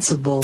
responsible.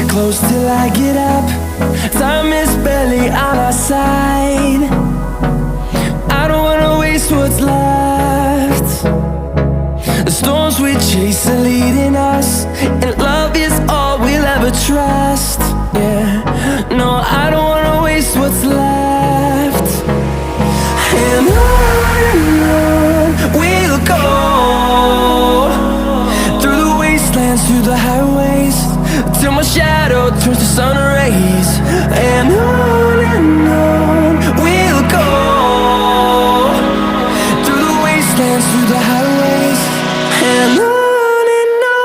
Close till I get up. Time is barely on our side. I don't wanna waste what's left. The storms we chase are leading us, and love is all we'll ever trust. Yeah, no, I don't wanna waste what's left. And on we'll go, through the wastelands, through the highways, till my shadow turns to sun rays. And on we'll go, through the wastelands, through the highways, and on we'll go.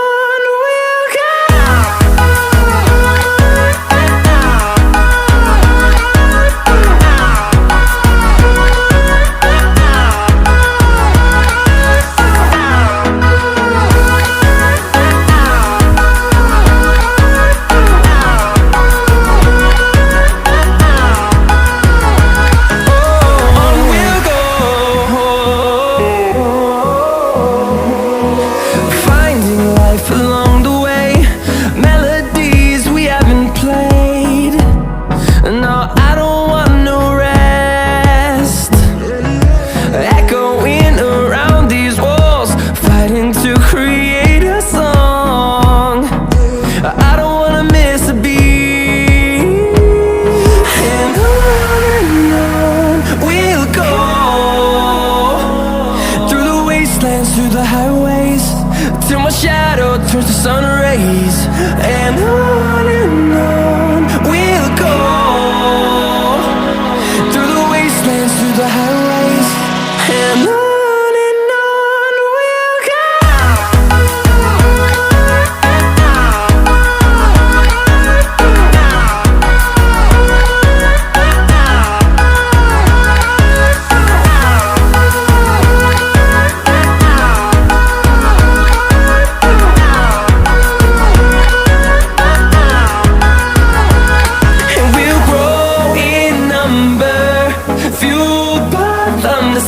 Through the highways, till my shadow turns to sun rays. And on we'll go, through the wastelands, through the highways, and on we'll go.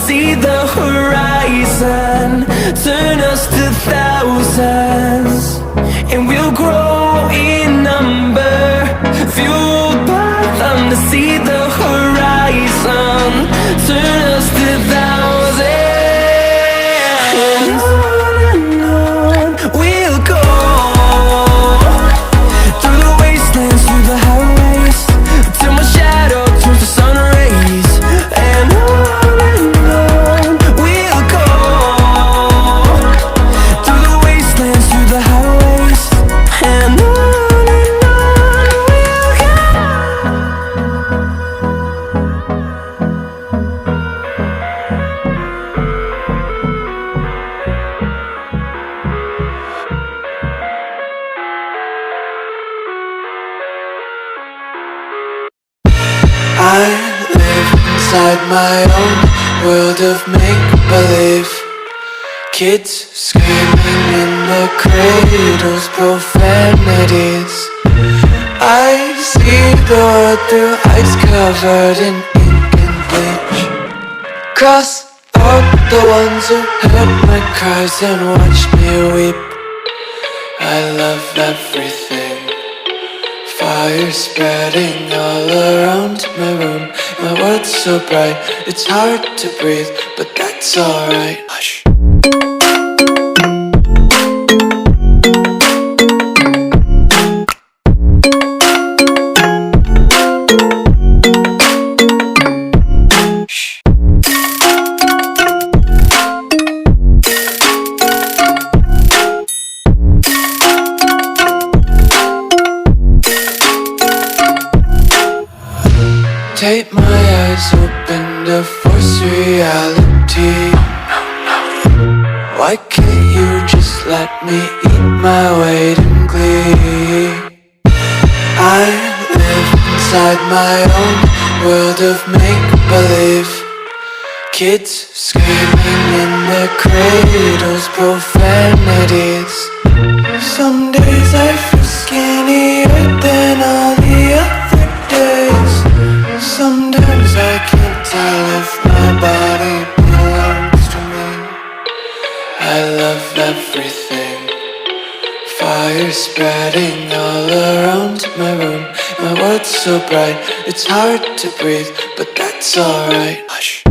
See the horizon turn us to thousands, and we'll grow in number, fueled by them. To see the horizon turn us to thousands, and on we'll go, through the wastelands, through the highways, till my shadow turns to sun rays. And on I live inside my own world of make-believe. Kids screaming in the cradles, profanities. I see the world through eyes covered in ink and bleach. Cross out the ones who heard my cries and watched me weep. I love everything. Fire spreading all around my room. My world's so bright, it's hard to breathe, but that's alright. Hush. Tape my eyes open to force reality. Why can't you just let me eat my weight in glee? I live inside my own world of make-believe. Kids screaming in their cradles, profanities. Some days I feel skinnier than all the other days. Sometimes I can't tell if my body belongs to me. I love everything. Fire spreading all around my room. My world's so bright, it's hard to breathe, but that's alright. Hush.